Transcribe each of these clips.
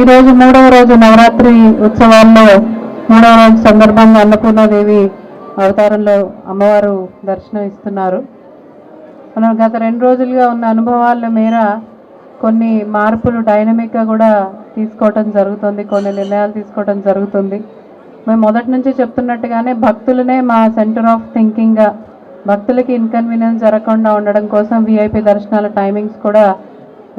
ఈరోజు 3వ రోజు నవరాత్రి ఉత్సవాల్లో 3వ రోజు సందర్భంగా అన్నపూర్ణాదేవి అవతారంలో అమ్మవారు దర్శనం ఇస్తున్నారు. మనం గత 2 రోజులుగా ఉన్న అనుభవాల మేర కొన్ని మార్పులు డైనమిక్గా కూడా తీసుకోవటం జరుగుతుంది, కొన్ని నిర్ణయాలు తీసుకోవటం జరుగుతుంది. మేము మొదటి నుంచి చెప్తున్నట్టుగానే భక్తులనే మా సెంటర్ ఆఫ్ థింకింగ్గా, భక్తులకి ఇన్కన్వీనియన్స్ జరగకుండా ఉండడం కోసం విఐపి దర్శనాల టైమింగ్స్ కూడా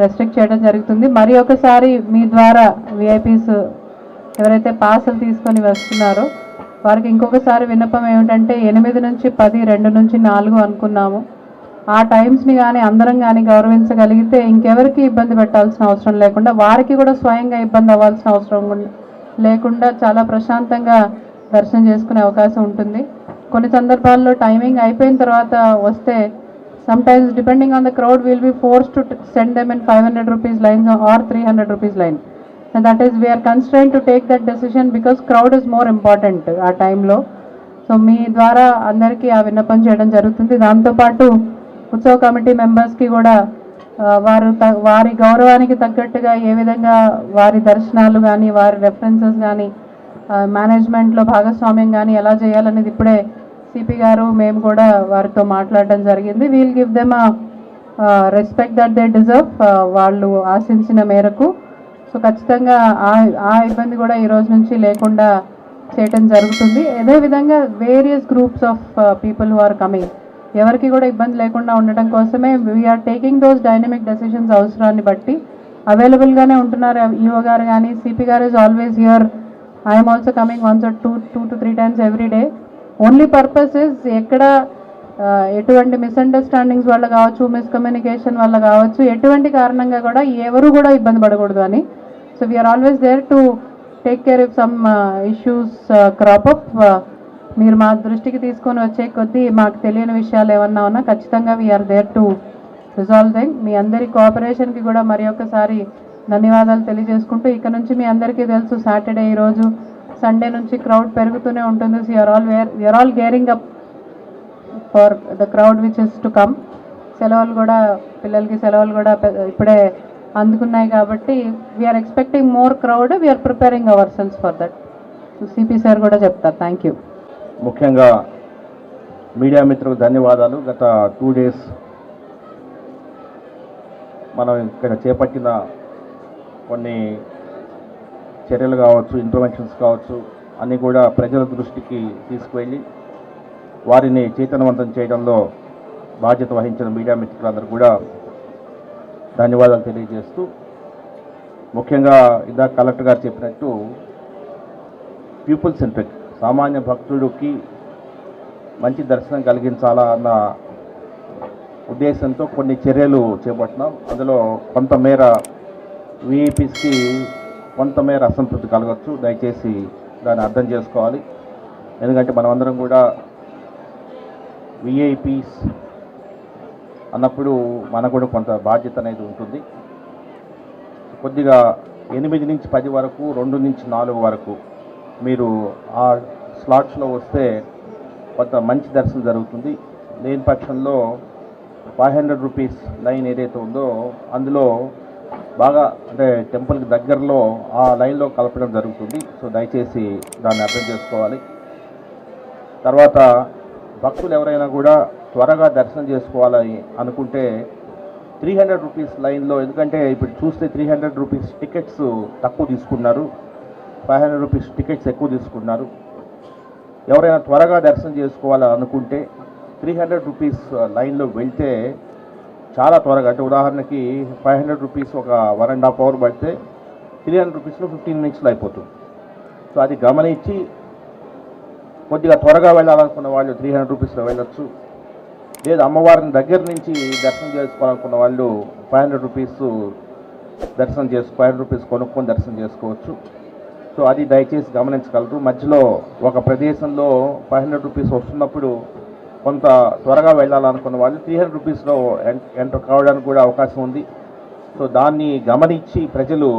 రెస్ట్రిక్ట్ చేయడం జరుగుతుంది. మరి ఒకసారి మీ ద్వారా విఐపీస్ ఎవరైతే పాసులు తీసుకొని వస్తున్నారో వారికి ఇంకొకసారి విన్నపం ఏమిటంటే 8 నుంచి 10, 2 నుంచి 4 అనుకున్నాము. ఆ టైమ్స్ని కానీ అందరం కానీ గౌరవించగలిగితే ఇంకెవరికి ఇబ్బంది పెట్టాల్సిన అవసరం లేకుండా, వారికి కూడా స్వయంగా ఇబ్బంది అవ్వాల్సిన అవసరం లేకుండా చాలా ప్రశాంతంగా దర్శనం చేసుకునే అవకాశం ఉంటుంది. కొన్ని సందర్భాల్లో టైమింగ్ అయిపోయిన తర్వాత వస్తే sometimes depending on the crowd we will be forced to send them in 500 rupees lines or 300 rupees line, and that is we are constrained to take that decision because crowd is more important ఆ టైంలో. So మీ ద్వారా అందరికీ ఆ విన్నపం చేయడం జరుగుతుంది. దాంతోపాటు ఉత్సవ కమిటీ మెంబర్స్కి కూడా వారి గౌరవానికి తగ్గట్టుగా ఏ విధంగా వారి దర్శనాలు కానీ వారి రెఫరెన్సెస్ కానీ మేనేజ్మెంట్లో భాగస్వామ్యం కానీ ఎలా చేయాలనేది ఇప్పుడే సిపి గారు మేము కూడా వారితో మాట్లాడడం జరిగింది. We'll give them respect that they deserve, వాళ్ళు ఆశించిన మేరకు. సో ఖచ్చితంగా ఆ ఇబ్బంది కూడా ఈ రోజు నుంచి లేకుండా చేయటం జరుగుతుంది. అదేవిధంగా various groups of people who are coming, ఎవరికి కూడా ఇబ్బంది లేకుండా ఉండటం కోసమే we are taking those dynamic decisions అవసరాన్ని బట్టి అవైలబుల్గానే ఉంటున్నారు. ఈఓ గారు కానీ సిపి గారు is always here. I'm also coming once or 2 to 3 times every day. Only purpose is ఎక్కడ ఎటువంటి మిస్అండర్స్టాండింగ్స్ వల్ల కావచ్చు, మిస్కమ్యూనికేషన్ వల్ల కావచ్చు, ఎటువంటి కారణంగా కూడా ఎవరు కూడా ఇబ్బంది పడకూడదు అని. So we are always there to take care if some issues crop up. మీరు మా దృష్టికి తీసుకొని వచ్చే కొద్దీ మాకు తెలియని విషయాలు ఏమన్నా ఉన్నా ఖచ్చితంగా we are there to resolve them. మీ అందరి కోఆపరేషన్కి కూడా మరి ఒక్కసారి ధన్యవాదాలు తెలియజేసుకుంటూ, ఇక నుంచి మీ అందరికీ తెలుసు సాటర్డే ఈరోజు సండే నుంచి క్రౌడ్ పెరుగుతూనే ఉంటుంది. So you are all gearing up for the crowd which is to come. సెలవులు కూడా పిల్లలకి సెలవులు కూడా ఇప్పుడే అందుకున్నాయి కాబట్టి we are expecting more crowd. We are preparing our cells for that. So CP sir కూడా చెప్తారు. Thank you. ముఖ్యంగా మీడియా మిత్రులకు ధన్యవాదాలు. గత 2 days మనం ఇక్కడ చేపట్టిన కొన్ని చర్యలు కావచ్చు, ఇంటర్వెన్షన్స్ కావచ్చు, అన్నీ కూడా ప్రజల దృష్టికి తీసుకువెళ్ళి వారిని చైతన్యవంతం చేయడంలో బాధ్యత వహించిన మీడియా మిత్రులందరూ కూడా ధన్యవాదాలు తెలియజేస్తూ, ముఖ్యంగా ఇందాక కలెక్టర్ గారు చెప్పినట్టు పీపుల్ సెంట్రిక్, సామాన్య భక్తుడికి మంచి దర్శనం కలిగించాలా అన్న ఉద్దేశంతో కొన్ని చర్యలు చేపట్టినాం. అందులో కొంతమేర విఐపీస్కి కొంతమేర అసంతృప్తి కలగచ్చు. దయచేసి దాన్ని అర్థం చేసుకోవాలి. ఎందుకంటే మనమందరం కూడా విఐపీస్ అన్నప్పుడు మనకు కూడా కొంత బాధ్యత అనేది ఉంటుంది. కొద్దిగా 8 నుంచి 10 వరకు, 2 నుంచి 4 వరకు మీరు ఆ స్లాట్స్లో వస్తే కొంత మంచి దర్శనం జరుగుతుంది. లేని పక్షంలో 500 రూపీస్ లైన్ ఏదైతే ఉందో అందులో బాగా అంటే టెంపుల్కి దగ్గరలో ఆ లైన్లో కలపడం జరుగుతుంది. సో దయచేసి దాన్ని అర్థం చేసుకోవాలి. తర్వాత భక్తులు ఎవరైనా కూడా త్వరగా దర్శనం చేసుకోవాలని అనుకుంటే 300 రూపీస్ లైన్లో, ఎందుకంటే ఇప్పుడు చూస్తే 300 రూపీస్ టికెట్స్ తక్కువ తీసుకున్నారు, 500 రూపీస్ టికెట్స్ ఎక్కువ తీసుకున్నారు. ఎవరైనా త్వరగా దర్శనం చేసుకోవాలని అనుకుంటే 300 రూపీస్ లైన్లో వెళ్తే చాలా త్వరగా, అంటే ఉదాహరణకి 500 రూపీస్ ఒక 1.5 hour పడితే 300 రూపీస్లో 15 minutesలో అయిపోతుంది. సో అది గమనించి కొద్దిగా త్వరగా వెళ్ళాలనుకున్న వాళ్ళు 300 రూపీస్లో వెళ్ళొచ్చు. లేదు అమ్మవారిని దగ్గర నుంచి దర్శనం చేసుకోవాలనుకున్న వాళ్ళు 500 రూపీస్ దర్శనం 500 రూపీస్ కొనుక్కొని దర్శనం చేసుకోవచ్చు. సో అది దయచేసి గమనించగలరు. మధ్యలో ఒక ప్రదేశంలో 500 రూపీస్ వస్తున్నప్పుడు కొంత త్వరగా వెళ్ళాలనుకున్న వాళ్ళు 300 రూపీస్లో ఎంటర్ కావడానికి కూడా అవకాశం ఉంది. సో దాన్ని గమనించి ప్రజలు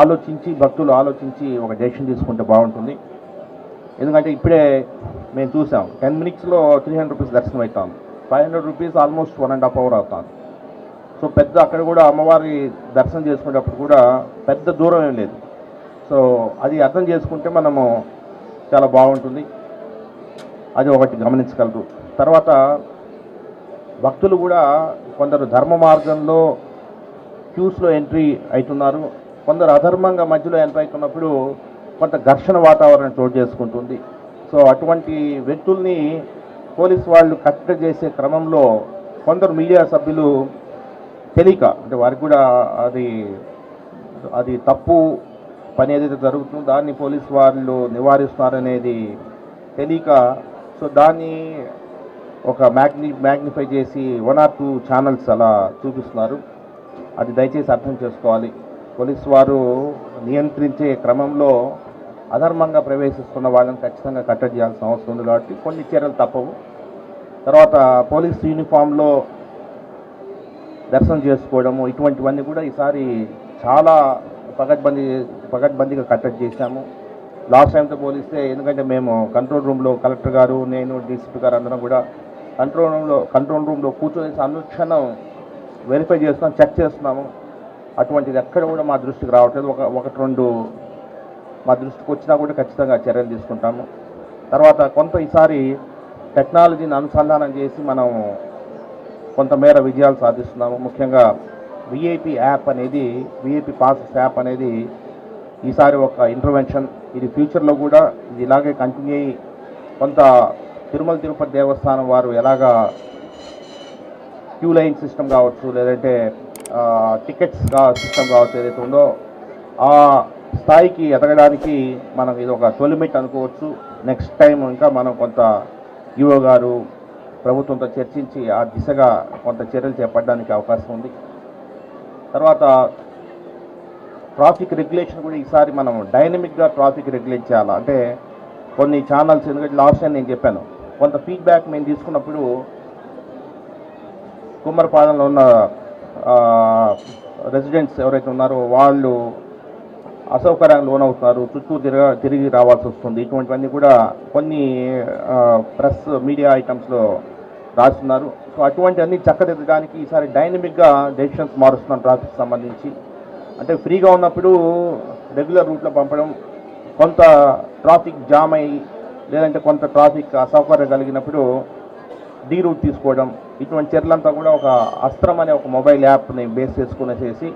ఆలోచించి, భక్తులు ఆలోచించి ఒక డెసిషన్ తీసుకుంటే బాగుంటుంది. ఎందుకంటే ఇప్పుడే మేము చూసాం 10 minutesలో 300 రూపీస్ దర్శనం అవుతాం, 500 రూపీస్ ఆల్మోస్ట్ 1.5 hour అవుతాం. సో పెద్ద అక్కడ కూడా అమ్మవారి దర్శనం చేసుకునేటప్పుడు కూడా పెద్ద దూరం ఏం లేదు. సో అది అర్థం చేసుకుంటే మనము చాలా బాగుంటుంది. అది ఒకటి గమనించగలరు. తర్వాత భక్తులు కూడా కొందరు ధర్మ మార్గంలో క్యూస్లో ఎంట్రీ అవుతున్నారు, కొందరు అధర్మంగా మధ్యలో ఎంట్రీ అవుతున్నప్పుడు కొంత ఘర్షణ వాతావరణం చోటు చేసుకుంటుంది. సో అటువంటి వ్యక్తుల్ని పోలీసు వాళ్ళు కట్టడి చేసే క్రమంలో కొందరు మీడియా సభ్యులు తెలియక, అంటే వారికి కూడా అది తప్పు పని ఏదైతే జరుగుతుందో దాన్ని పోలీసు వాళ్ళు నివారిస్తున్నారనేది తెలియక, సో దాన్ని ఒక మ్యాగ్నిఫై చేసి 1 or 2 ఛానల్స్ అలా చూపిస్తున్నారు. అది దయచేసి అర్థం చేసుకోవాలి. పోలీసు వారు నియంత్రించే క్రమంలో అధర్మంగా ప్రవేశిస్తున్న వాళ్ళని ఖచ్చితంగా కట్టడి చేయాల్సిన అవసరం ఉంది కాబట్టి కొన్ని చర్యలు తప్పవు. తర్వాత పోలీస్ యూనిఫామ్లో దర్శనం చేసుకోవడము ఇటువంటివన్నీ కూడా ఈసారి చాలా పకడ్బందీగా కట్టడి చేశాము. లాస్ట్ టైంతో పోలిస్తే, ఎందుకంటే మేము కంట్రోల్ రూమ్లో కలెక్టర్ గారు, నేను, డీసీపీ గారు అందరం కూడా కంట్రోల్ రూమ్లో కూర్చొని అనుక్షణం వెరిఫై చేస్తున్నాం, చెక్ చేస్తున్నాము. అటువంటిది ఎక్కడ కూడా మా దృష్టికి రావట్లేదు. ఒకటి రెండు మా దృష్టికి వచ్చినా కూడా ఖచ్చితంగా చర్యలు తీసుకుంటాము. తర్వాత ఈసారి టెక్నాలజీని అనుసంధానం చేసి మనం కొంతమేర విజయాలు సాధిస్తున్నాము. ముఖ్యంగా విఐపి పాసెస్ యాప్ అనేది ఈసారి ఒక ఇంటర్వెన్షన్. ఇది ఫ్యూచర్లో కూడా ఇది ఇలాగే కంటిన్యూ అయ్యి కొంత తిరుమల తిరుపతి దేవస్థానం వారు ఎలాగా క్యూ లైన్ సిస్టమ్ కావచ్చు, లేదంటే టికెట్స్ సిస్టమ్ కావచ్చు ఏదైతే ఉందో ఆ స్థాయికి ఎదగడానికి మనం ఇది ఒక తొలిమెట్ అనుకోవచ్చు. నెక్స్ట్ టైం ఇంకా మనం కొంత ఈఓ గారు ప్రభుత్వంతో చర్చించి ఆ దిశగా కొంత చర్యలు చేపట్టడానికి అవకాశం ఉంది. తర్వాత ట్రాఫిక్ రెగ్యులేషన్ కూడా ఈసారి మనం డైనమిక్గా ట్రాఫిక్ రెగ్యులేట్ చేయాలి. అంటే కొన్ని ఛానల్స్, ఎందుకంటే లాస్ట్ టైం నేను చెప్పాను, కొంత ఫీడ్బ్యాక్ మేము తీసుకున్నప్పుడు కుమ్మరపాలెంలో ఉన్న రెసిడెంట్స్ ఎవరైతే ఉన్నారో వాళ్ళు అసౌకర్యానికి లోనవుతున్నారు, చుట్టూ తిరిగి రావాల్సి వస్తుంది. ఇటువంటివన్నీ కూడా కొన్ని ప్రెస్ మీడియా ఐటమ్స్లో రాస్తున్నారు. సో అటువంటివన్నీ చక్కదిద్దడానికి ఈసారి డైనమిక్గా డెసిషన్స్ మారుస్తున్నాం ట్రాఫిక్ సంబంధించి. అంటే ఫ్రీగా ఉన్నప్పుడు రెగ్యులర్ రూట్లో పంపడం, కొంత ట్రాఫిక్ జామ్ అయ్యి లేదంటే కొంత ట్రాఫిక్ అసౌకర్యం కలిగినప్పుడు డీ రూట్ తీసుకోవడం, ఇటువంటి చర్యలంతా కూడా ఒక అస్త్రం అనే ఒక మొబైల్ యాప్ని బేస్ చేసుకునేసేసి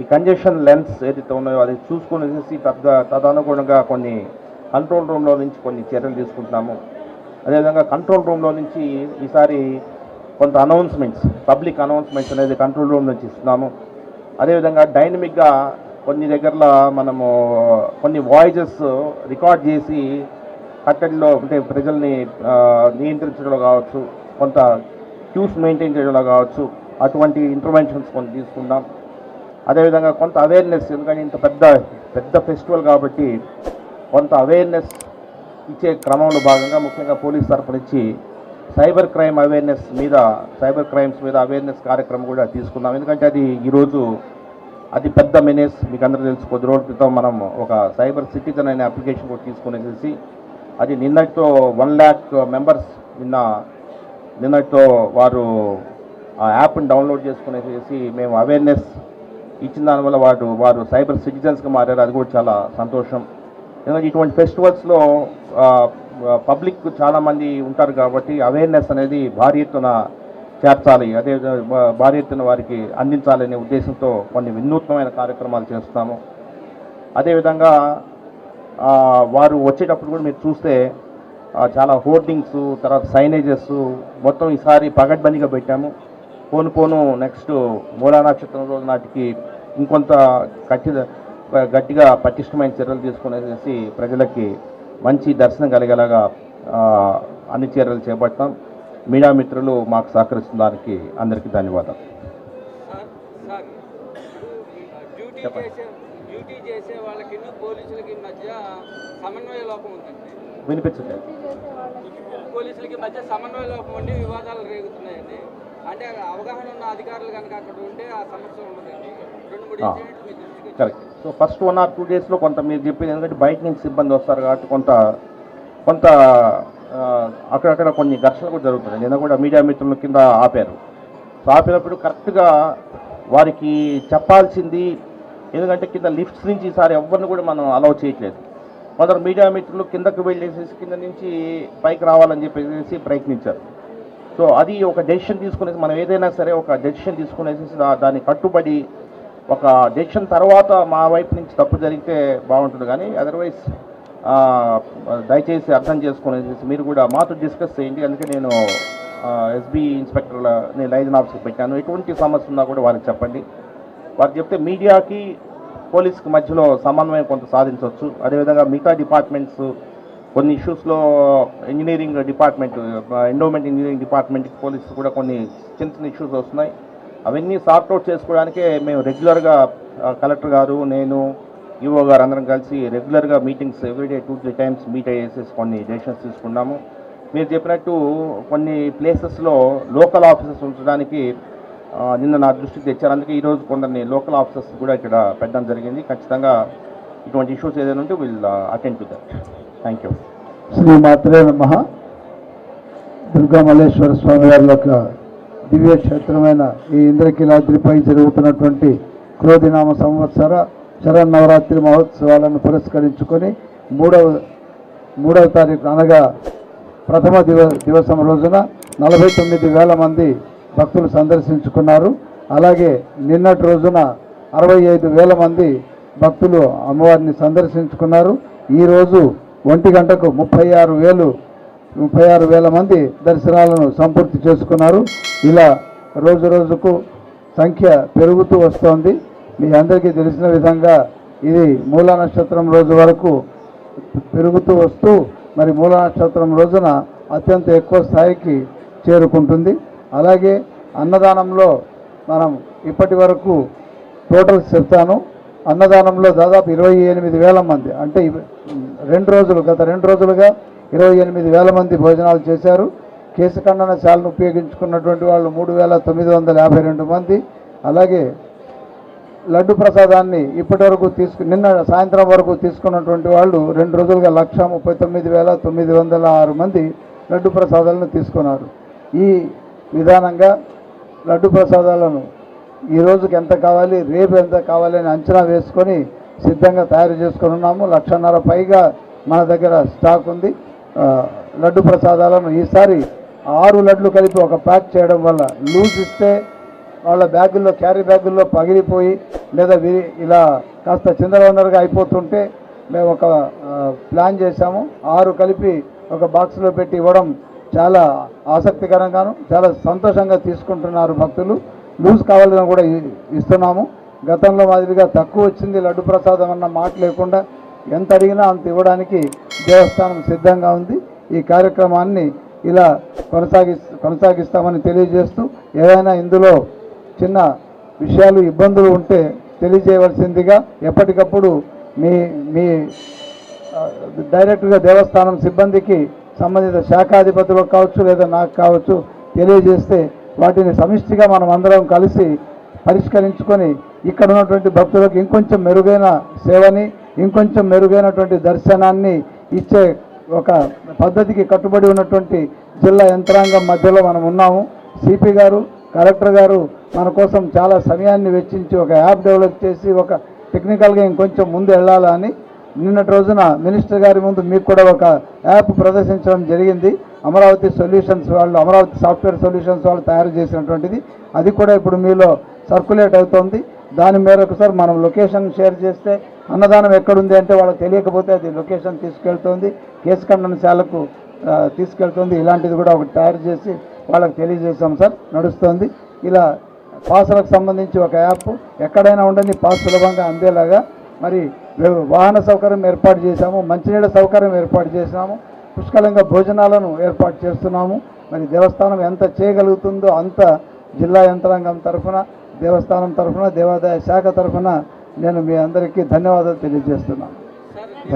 ఈ కంజెషన్ లెన్స్ ఏదైతే ఉన్నాయో అది చూసుకునేసి తదనుగుణంగా కొన్ని కంట్రోల్ రూమ్లో నుంచి కొన్ని చర్యలు తీసుకుంటున్నాము. అదేవిధంగా కంట్రోల్ రూమ్లో నుంచి ఈసారి కొంత పబ్లిక్ అనౌన్స్మెంట్స్ అనేది కంట్రోల్ రూమ్ నుంచి ఇస్తున్నాము. అదేవిధంగా డైనమిక్గా కొన్ని దగ్గరలో మనము కొన్ని వాయిసెస్ రికార్డ్ చేసి కట్టడిలో, అంటే ప్రజల్ని నియంత్రించడంలో కావచ్చు, కొంత క్యూస్ మెయింటైన్ చేయడంలో కావచ్చు, అటువంటి ఇంటర్వెన్షన్స్ కొన్ని తీసుకుందాం. అదేవిధంగా కొంత అవేర్నెస్, ఎందుకంటే ఇంత పెద్ద ఫెస్టివల్ కాబట్టి కొంత అవేర్నెస్ ఇచ్చే క్రమంలో భాగంగా ముఖ్యంగా పోలీస్ తరఫు నుంచి సైబర్ క్రైమ్స్ మీద అవేర్నెస్ కార్యక్రమం కూడా తీసుకున్నాం. ఎందుకంటే అది ఈరోజు అది పెద్ద మెనేస్. మీకు అందరూ తెలుసు, కొద్ది రోజుల క్రితం మనం ఒక సైబర్ సిటిజన్ అనే అప్లికేషన్ కూడా తీసుకునేసి అది నిన్నటితో 1 lakh మెంబర్స్ నిన్నటితో వారు ఆ యాప్ని డౌన్లోడ్ చేసుకునేసి మేము అవేర్నెస్ ఇచ్చిన దానివల్ల వారు సైబర్ సిటిజన్స్గా మారారు. అది కూడా చాలా సంతోషం. ఎందుకంటే ఇటువంటి ఫెస్టివల్స్లో పబ్లిక్ చాలామంది ఉంటారు కాబట్టి అవేర్నెస్ అనేది భారీ ఎత్తున చేర్చాలి, అదే భారీ ఎత్తున వారికి అందించాలనే ఉద్దేశంతో కొన్ని వినూత్నమైన కార్యక్రమాలు చేస్తున్నాము. అదేవిధంగా వారు వచ్చేటప్పుడు కూడా మీరు చూస్తే చాలా హోర్డింగ్స్, తర్వాత సైనేజెస్ మొత్తం ఈసారి పగడ్బందీగా పెట్టాము. పోను నెక్స్ట్ మూలా నక్షత్రం రోజు నాటికి ఇంకొంత గట్టిగా పటిష్టమైన చర్యలు తీసుకునేసి ప్రజలకి మంచి దర్శనం కలిగేలాగా అన్ని చర్యలు చేపడతాం. మీడియా మిత్రులు మాకు సహకరిస్తున్న దానికి అందరికీ ధన్యవాదాలు. డ్యూటీ చేసే వాళ్ళకి పోలీసులకి మధ్య సమన్వయ లోపం ఉందండి. వినిపించలేదు. పోలీసులకి మధ్య సమన్వయ లోపం ఉండి వివాదాలు రేగుతున్నాయండి. అంటే అవగాహన ఉన్న అధికారులు కనుక అక్కడ ఉంటే ఆ సమస్య ఉండదండి. 2-3 ఇన్సిడెంట్లు మీ దృష్టికి కరెక్ట్. సో ఫస్ట్ 1 or 2 డేస్లో కొంత మీరు చెప్పేది, ఎందుకంటే బయట నుంచి సిబ్బంది వస్తారు కాబట్టి కొంత అక్కడక్కడ కొన్ని ఘర్షణలు కూడా జరుగుతున్నాయి. నిన్న కూడా మీడియా మిత్రుల కింద ఆపారు. సో ఆపినప్పుడు కరెక్ట్గా వారికి చెప్పాల్సింది, ఎందుకంటే కింద లిఫ్ట్స్ నుంచి ఈసారి ఎవరిని కూడా మనం అలౌ చేయట్లేదు. కొందరు మీడియా మిత్రులు కిందకు వెళ్ళేసేసి కింద నుంచి పైకి రావాలని చెప్పేసి ప్రయత్నించారు. సో అది ఒక డెసిషన్ తీసుకునేసి, మనం ఏదైనా సరే ఒక డెసిషన్ తీసుకునేసి దాన్ని కట్టుబడి ఒక డెసిషన్ తర్వాత మా వైపు నుంచి తప్పు జరిగితే బాగుంటుంది. కానీ అదర్వైజ్ దయచేసి అర్థం చేసుకునేసి మీరు కూడా మాతో డిస్కస్ చేయండి. అందుకే నేను ఎస్బీ ఇన్స్పెక్టర్ల నేను లైజన్ ఆఫీస్కి పెట్టాను. ఎటువంటి సమస్య ఉన్నా కూడా వారికి చెప్పండి. వారికి చెప్తే మీడియాకి పోలీస్కి మధ్యలో సమన్వయం కొంత సాధించవచ్చు. అదేవిధంగా మిగతా డిపార్ట్మెంట్స్ కొన్ని ఇష్యూస్లో ఇంజనీరింగ్ డిపార్ట్మెంట్, ఎండోమెంట్ ఇంజనీరింగ్ డిపార్ట్మెంట్కి పోలీసు కూడా కొన్ని చిన్న చిన్న ఇష్యూస్ వస్తున్నాయి. అవన్నీ సార్ట్అవుట్ చేసుకోవడానికే మేము రెగ్యులర్గా కలెక్టర్ గారు, నేను, ఈఓ గారు అందరం కలిసి రెగ్యులర్గా మీటింగ్స్ ఎవ్రీడే 2-3 టైమ్స్ మీట్ అయ్యేసేసి కొన్ని డెసిషన్స్ తీసుకున్నాము. మీరు చెప్పినట్టు కొన్ని ప్లేసెస్లో లోకల్ ఆఫీసర్స్ ఉంచడానికి నిన్న నా దృష్టికి తెచ్చారు. అందుకే ఈరోజు కొందరిని లోకల్ ఆఫీసర్స్ కూడా ఇక్కడ పెట్టడం జరిగింది. ఖచ్చితంగా ఇటువంటి ఇష్యూస్ ఏదైనా ఉంటే will attend to that. Thank you. శ్రీ మాత్రే నమః. దుర్గా మల్లేశ్వర స్వామి వారి యొక్క దివ్య క్షేత్రమైన ఈ ఇంద్రకీలాద్రిపై జరుగుతున్నటువంటి క్రోధినామ సంవత్సర శరన్నవరాత్రి మహోత్సవాలను పురస్కరించుకొని మూడవ తారీఖు అనగా ప్రథమ దివసం రోజున 49,000 మంది భక్తులు సందర్శించుకున్నారు. అలాగే నిన్నటి రోజున 65,000 మంది భక్తులు అమ్మవారిని సందర్శించుకున్నారు. ఈరోజు 1 గంటకు 36,000 మంది దర్శనాలను సంపూర్తి చేసుకున్నారు. ఇలా రోజు రోజుకు సంఖ్య పెరుగుతూ వస్తోంది. మీ అందరికీ తెలిసిన విధంగా ఇది మూలా నక్షత్రం రోజు వరకు పెరుగుతూ వస్తూ మరి మూలా నక్షత్రం రోజున అత్యంత ఎక్కువ స్థాయికి చేరుకుంటుంది. అలాగే అన్నదానంలో మనం ఇప్పటి వరకు టోటల్స్ చెప్తాను. అన్నదానంలో దాదాపు 28,000 మంది, అంటే గత 2 రోజులుగా 28,000 మంది భోజనాలు చేశారు. కేశఖండన శాలను ఉపయోగించుకున్నటువంటి వాళ్ళు 3,952 మంది. అలాగే లడ్డు ప్రసాదాన్ని ఇప్పటి వరకు నిన్న సాయంత్రం వరకు తీసుకున్నటువంటి వాళ్ళు 2 రోజులుగా 139,906 మంది లడ్డు ప్రసాదాలను తీసుకున్నారు. ఈ విధానంగా లడ్డు ప్రసాదాలను ఈ రోజుకి ఎంత కావాలి, రేపు ఎంత కావాలి అని అంచనా వేసుకొని సిద్ధంగా తయారు చేసుకొని ఉన్నాము. 1,50,000 పైగా మన దగ్గర స్టాక్ ఉంది. లడ్డు ప్రసాదాలను ఈసారి 6 లడ్లు కలిపి ఒక ప్యాక్ చేయడం వల్ల లూజ్ ఇస్తే వాళ్ళ బ్యాగుల్లో, క్యారీ బ్యాగుల్లో పగిలిపోయి లేదా ఇలా కాస్త చిందరవందరగా అయిపోతుంటే మేము ఒక ప్లాన్ చేశాము. 6 కలిపి ఒక బాక్స్లో పెట్టి ఇవ్వడం చాలా ఆసక్తికరంగాను చాలా సంతోషంగా తీసుకుంటున్నారు భక్తులు. లూజ్ కావాలని కూడా ఇస్తున్నాము. గతంలో మాదిరిగా తక్కువ వచ్చింది లడ్డు ప్రసాదం అన్న మాట లేకుండా ఎంత అడిగినా అంత ఇవ్వడానికి దేవస్థానం సిద్ధంగా ఉంది. ఈ కార్యక్రమాన్ని ఇలా కొనసాగిస్తామని తెలియజేస్తూ ఏదైనా ఇందులో చిన్న విషయాలు, ఇబ్బందులు ఉంటే తెలియజేయవలసిందిగా ఎప్పటికప్పుడు మీ డైరెక్ట్గా దేవస్థానం సిబ్బందికి సంబంధిత శాఖాధిపతులకు కావచ్చు లేదా నాకు కావచ్చు తెలియజేస్తే వాటిని సమిష్టిగా మనం అందరం కలిసి పరిష్కరించుకొని ఇక్కడ ఉన్నటువంటి భక్తులకు ఇంకొంచెం మెరుగైన సేవని, ఇంకొంచెం మెరుగైనటువంటి దర్శనాన్ని ఇచ్చే ఒక పద్ధతికి కట్టుబడి ఉన్నటువంటి జిల్లా యంత్రాంగం మధ్యలో మనం ఉన్నాము. సిపి గారు, కలెక్టర్ గారు మన కోసం చాలా సమయాన్ని వెచ్చించి ఒక యాప్ డెవలప్ చేసి ఒక టెక్నికల్గా ఇంకొంచెం ముందు వెళ్ళాలని నిన్నటి రోజున మినిస్టర్ గారి ముందు మీకు కూడా ఒక యాప్ ప్రదర్శించడం జరిగింది. అమరావతి సొల్యూషన్స్ వాళ్ళు, అమరావతి సాఫ్ట్వేర్ సొల్యూషన్స్ వాళ్ళు తయారు చేసినటువంటిది. అది కూడా ఇప్పుడు మీలో సర్క్యులేట్ అవుతోంది. దాని మేరకు సార్ మనం లొకేషన్ షేర్ చేస్తే అన్నదానం ఎక్కడుంది అంటే వాళ్ళకి తెలియకపోతే అది లొకేషన్ తీసుకెళ్తుంది, కేశఖండనశాలకు తీసుకెళ్తుంది. ఇలాంటిది కూడా ఒకటి తయారు చేసి వాళ్ళకి తెలియజేసాం సార్, నడుస్తుంది. ఇలా పాసులకు సంబంధించి ఒక యాప్ ఎక్కడైనా ఉండని పాస్ సులభంగా అందేలాగా మరి వాహన సౌకర్యం ఏర్పాటు చేశాము, మంచినీళ్ళ సౌకర్యం ఏర్పాటు చేసినాము, పుష్కలంగా భోజనాలను ఏర్పాటు చేస్తున్నాము. మరి దేవస్థానం ఎంత చేయగలుగుతుందో అంత జిల్లా యంత్రాంగం తరఫున, దేవస్థానం తరఫున, దేవాదాయ శాఖ తరఫున నేను మీ అందరికీ ధన్యవాదాలు తెలియజేస్తున్నాను.